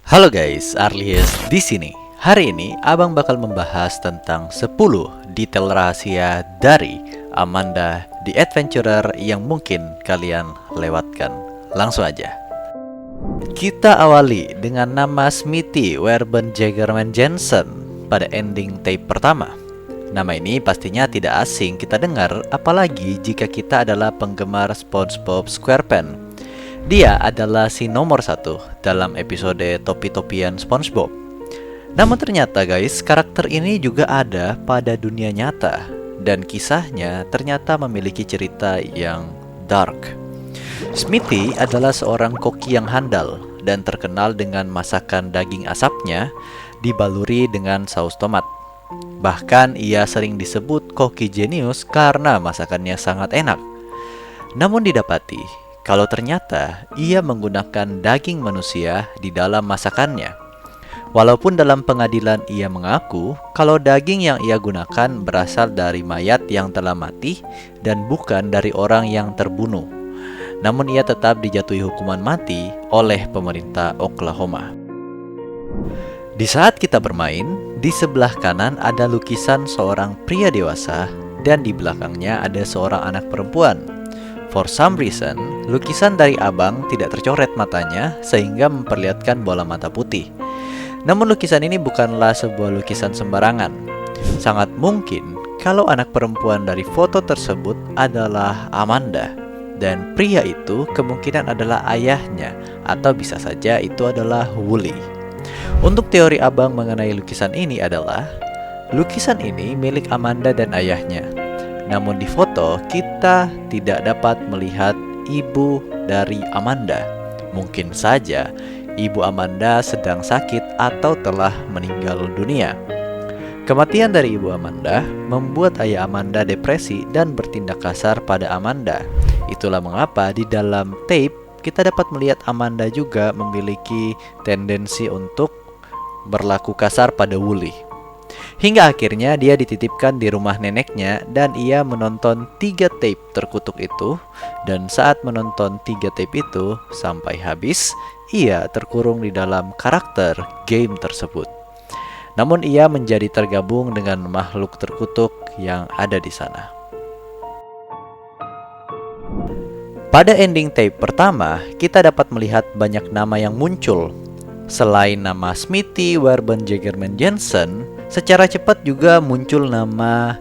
Halo guys, Arlies di sini. Hari ini Abang bakal membahas tentang 10 detail rahasia dari Amanda the Adventurer yang mungkin kalian lewatkan. Langsung aja. Kita awali dengan nama Smithy Werben Jagerman Jensen pada ending tape pertama. Nama ini pastinya tidak asing kita dengar, apalagi jika kita adalah penggemar SpongeBob SquarePants. Dia adalah si nomor 1 dalam episode Topi-Topian SpongeBob. Namun ternyata guys, karakter ini juga ada pada dunia nyata, dan kisahnya ternyata memiliki cerita yang dark. Smithy adalah seorang koki yang handal dan terkenal dengan masakan daging asapnya dibaluri dengan saus tomat. Bahkan ia sering disebut koki jenius karena masakannya sangat enak. Namun didapati kalau ternyata ia menggunakan daging manusia di dalam masakannya. Walaupun dalam pengadilan ia mengaku kalau daging yang ia gunakan berasal dari mayat yang telah mati dan bukan dari orang yang terbunuh. Namun ia tetap dijatuhi hukuman mati oleh pemerintah Oklahoma. Di saat kita bermain, di sebelah kanan ada lukisan seorang pria dewasa dan di belakangnya ada seorang anak perempuan. For some reason, lukisan dari Abang tidak tercoret matanya sehingga memperlihatkan bola mata putih. Namun lukisan ini bukanlah sebuah lukisan sembarangan. Sangat mungkin kalau anak perempuan dari foto tersebut adalah Amanda, dan pria itu kemungkinan adalah ayahnya, atau bisa saja itu adalah Wooly. Untuk teori Abang mengenai lukisan ini adalah, lukisan ini milik Amanda dan ayahnya. Namun di foto kita tidak dapat melihat ibu dari Amanda. Mungkin saja ibu Amanda sedang sakit atau telah meninggal dunia. Kematian dari ibu Amanda membuat ayah Amanda depresi dan bertindak kasar pada Amanda. Itulah mengapa di dalam tape kita dapat melihat Amanda juga memiliki tendensi untuk berlaku kasar pada Wooly. Hingga akhirnya dia dititipkan di rumah neneknya dan ia menonton 3 tape terkutuk itu. Dan saat menonton 3 tape itu sampai habis, ia terkurung di dalam karakter game tersebut. Namun ia menjadi tergabung dengan makhluk terkutuk yang ada di sana. Pada ending tape pertama, kita dapat melihat banyak nama yang muncul. Selain nama Smithy Werben Jagerman Jensen, secara cepat juga muncul nama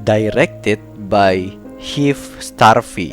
Directed by Hugh Starvey.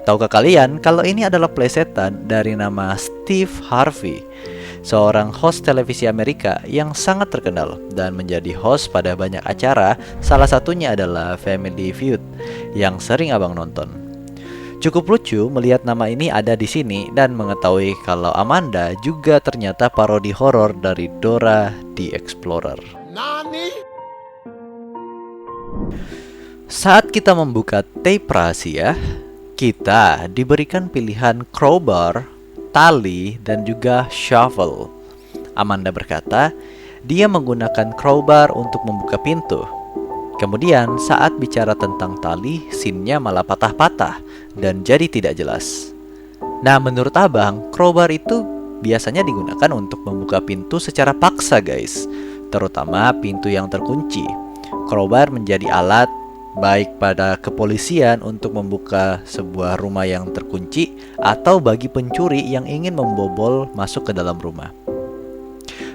Tahukah kalian kalau ini adalah plesetan dari nama Steve Harvey, seorang host televisi Amerika yang sangat terkenal dan menjadi host pada banyak acara, salah satunya adalah Family Feud yang sering Abang nonton. Cukup lucu melihat nama ini ada di sini dan mengetahui kalau Amanda juga ternyata parodi horor dari Dora the Explorer. Nani? Saat kita membuka tape rahasia, kita diberikan pilihan crowbar, tali, dan juga shovel. Amanda berkata, dia menggunakan crowbar untuk membuka pintu. Kemudian saat bicara tentang tali, scene-nya malah patah-patah dan jadi tidak jelas. Nah, menurut Abang, crowbar itu biasanya digunakan untuk membuka pintu secara paksa guys, terutama pintu yang terkunci. Crowbar menjadi alat baik pada kepolisian untuk membuka sebuah rumah yang terkunci atau bagi pencuri yang ingin membobol masuk ke dalam rumah.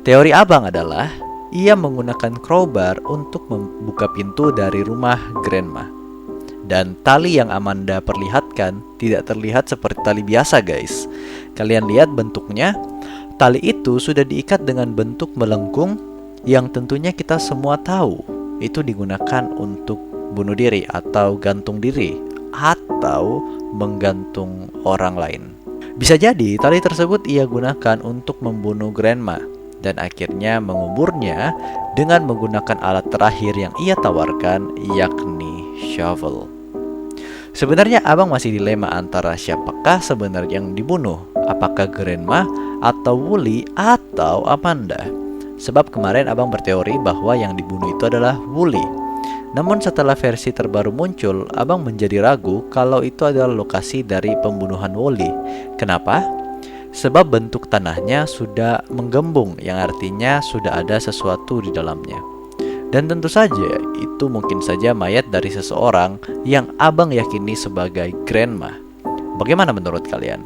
Teori Abang adalah ia menggunakan crowbar untuk membuka pintu dari rumah grandma. Dan tali yang Amanda perlihatkan tidak terlihat seperti tali biasa guys. Kalian lihat bentuknya, tali itu sudah diikat dengan bentuk melengkung yang tentunya kita semua tahu itu digunakan untuk bunuh diri atau gantung diri atau menggantung orang lain. Bisa jadi tali tersebut ia gunakan untuk membunuh grandma dan akhirnya menguburnya dengan menggunakan alat terakhir yang ia tawarkan, yakni shovel. Sebenarnya Abang masih dilema antara siapakah sebenarnya yang dibunuh, apakah grandma atau Wooly atau Amanda. Sebab kemarin Abang berteori bahwa yang dibunuh itu adalah Wooly. Namun setelah versi terbaru muncul, Abang menjadi ragu kalau itu adalah lokasi dari pembunuhan Wooly. Kenapa? sebab bentuk tanahnya sudah menggembung, yang artinya sudah ada sesuatu di dalamnya. Dan tentu saja itu mungkin saja mayat dari seseorang yang abang yakini sebagai grandma. Bagaimana menurut kalian?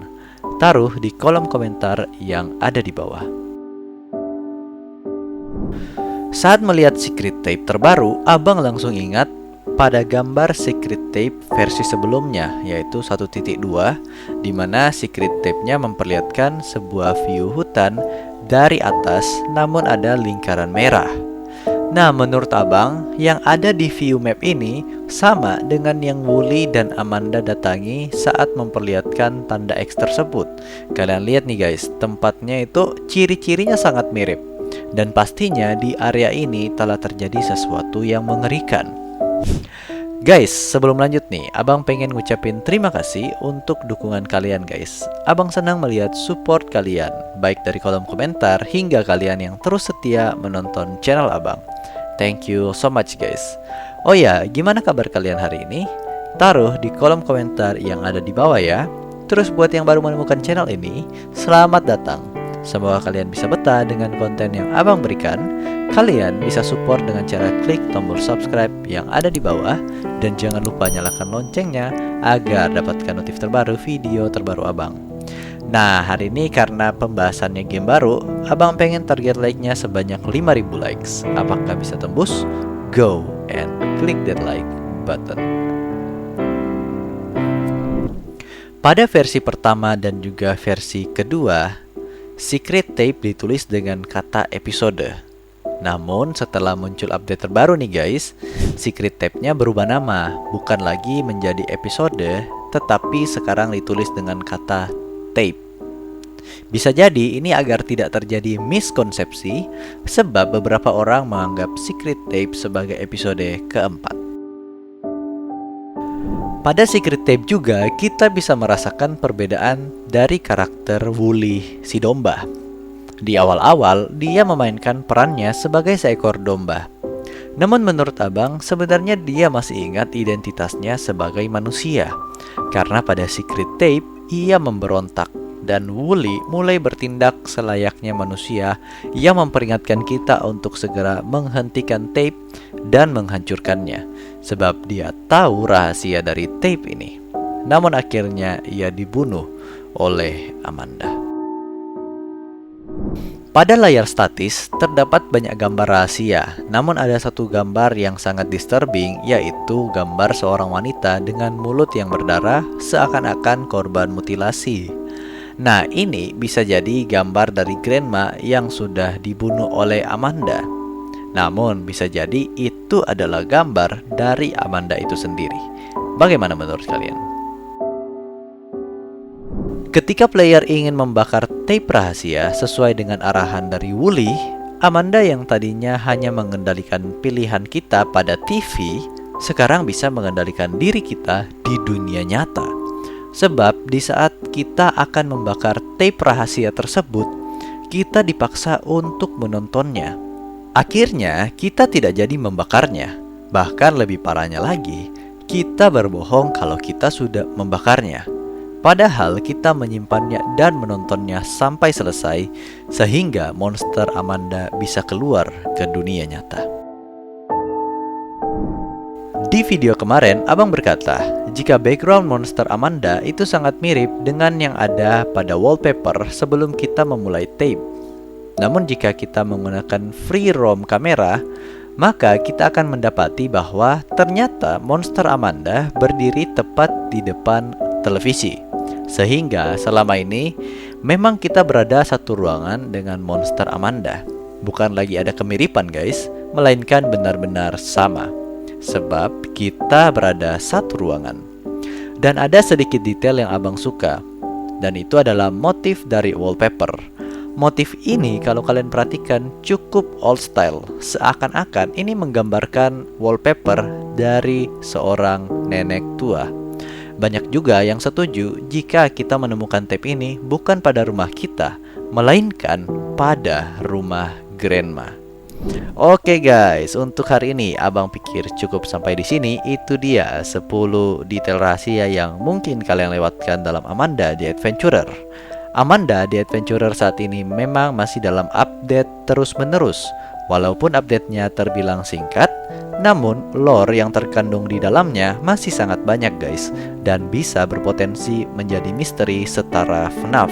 Taruh di kolom komentar yang ada di bawah. Saat melihat secret tape terbaru, abang langsung ingat pada gambar secret tape versi sebelumnya, yaitu 1.2, di mana secret tape-nya memperlihatkan sebuah view hutan dari atas namun ada lingkaran merah. Nah, menurut abang, yang ada di view map ini sama dengan yang Wooly dan Amanda datangi saat memperlihatkan tanda X tersebut. Kalian lihat nih guys, tempatnya itu ciri-cirinya sangat mirip. Dan pastinya di area ini telah terjadi sesuatu yang mengerikan. Guys, sebelum lanjut nih, abang pengen ngucapin terima kasih untuk dukungan kalian guys. Abang senang melihat support kalian, baik dari kolom komentar hingga kalian yang terus setia menonton channel abang. Thank you so much guys. Oh ya, gimana kabar kalian hari ini? Taruh di kolom komentar yang ada di bawah ya. Terus buat yang baru menemukan channel ini, selamat datang. Semoga kalian bisa betah dengan konten yang abang berikan. Kalian bisa support dengan cara klik tombol subscribe yang ada di bawah. Dan jangan lupa nyalakan loncengnya agar dapatkan notif terbaru video terbaru abang. Nah, hari ini karena pembahasannya game baru, abang pengen target like-nya sebanyak 5.000 likes. Apakah bisa tembus? Go and click that like button. Pada versi pertama dan juga versi kedua, secret tape ditulis dengan kata episode. Namun setelah muncul update terbaru nih guys, secret tape-nya berubah nama, bukan lagi menjadi episode, tetapi sekarang ditulis dengan kata tape. Bisa jadi ini agar tidak terjadi miskonsepsi, sebab beberapa orang menganggap secret tape sebagai episode keempat. Pada secret tape juga kita bisa merasakan perbedaan dari karakter Wooly si domba. Di awal-awal dia memainkan perannya sebagai seekor domba. Namun menurut abang sebenarnya dia masih ingat identitasnya sebagai manusia. Karena pada secret tape ia memberontak dan Wooly mulai bertindak selayaknya manusia yang memperingatkan kita untuk segera menghentikan tape dan menghancurkannya, sebab dia tahu rahasia dari tape ini. Namun akhirnya ia dibunuh oleh Amanda. Pada layar statis terdapat banyak gambar rahasia, namun ada satu gambar yang sangat disturbing, yaitu gambar seorang wanita dengan mulut yang berdarah seakan-akan korban mutilasi. Nah, ini bisa jadi gambar dari grandma yang sudah dibunuh oleh Amanda. Namun bisa jadi itu adalah gambar dari Amanda itu sendiri. Bagaimana menurut kalian? Ketika player ingin membakar tape rahasia sesuai dengan arahan dari Wooly, Amanda yang tadinya hanya mengendalikan pilihan kita pada TV, sekarang bisa mengendalikan diri kita di dunia nyata. Sebab di saat kita akan membakar tape rahasia tersebut, kita dipaksa untuk menontonnya. Akhirnya kita tidak jadi membakarnya. Bahkan lebih parahnya lagi, kita berbohong kalau kita sudah membakarnya. Padahal kita menyimpannya dan menontonnya sampai selesai, sehingga monster Amanda bisa keluar ke dunia nyata. Di video kemarin, abang berkata, jika background monster Amanda itu sangat mirip dengan yang ada pada wallpaper sebelum kita memulai tape. Namun jika kita menggunakan free roam kamera, maka kita akan mendapati bahwa ternyata monster Amanda berdiri tepat di depan televisi. Sehingga selama ini memang kita berada satu ruangan dengan monster Amanda. Bukan lagi ada kemiripan guys, melainkan benar-benar sama. Sebab kita berada satu ruangan. Dan ada sedikit detail yang abang suka, dan itu adalah motif dari wallpaper. Motif ini kalau kalian perhatikan cukup old style. Seakan-akan ini menggambarkan wallpaper dari seorang nenek tua. Banyak juga yang setuju jika kita menemukan tape ini bukan pada rumah kita, melainkan pada rumah grandma. Oke guys, untuk hari ini abang pikir cukup sampai di sini. Itu dia 10 detail rahasia yang mungkin kalian lewatkan dalam Amanda the Adventurer. Amanda The Adventurer saat ini memang masih dalam update terus-menerus. Walaupun update-nya terbilang singkat, namun lore yang terkandung di dalamnya masih sangat banyak guys, dan bisa berpotensi menjadi misteri setara FNAF.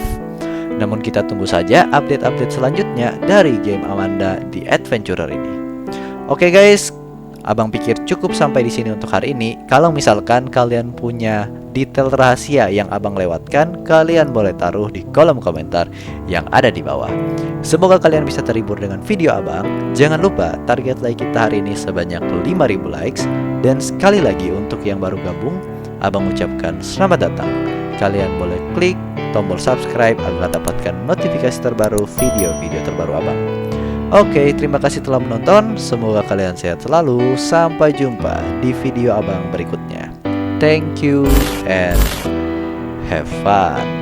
Namun kita tunggu saja update-update selanjutnya dari game Amanda The Adventurer ini. Oke guys, abang pikir cukup sampai di sini untuk hari ini. Kalau misalkan kalian punya detail rahasia yang abang lewatkan, kalian boleh taruh di kolom komentar yang ada di bawah. Semoga kalian bisa terhibur dengan video abang. Jangan lupa target like kita hari ini sebanyak 5.000 likes. Dan sekali lagi untuk yang baru gabung, abang ucapkan selamat datang. Kalian boleh klik tombol subscribe agar dapatkan notifikasi terbaru video-video terbaru abang. Oke, terima kasih telah menonton. Semoga kalian sehat selalu. Sampai jumpa di video abang berikutnya. Thank you and have fun.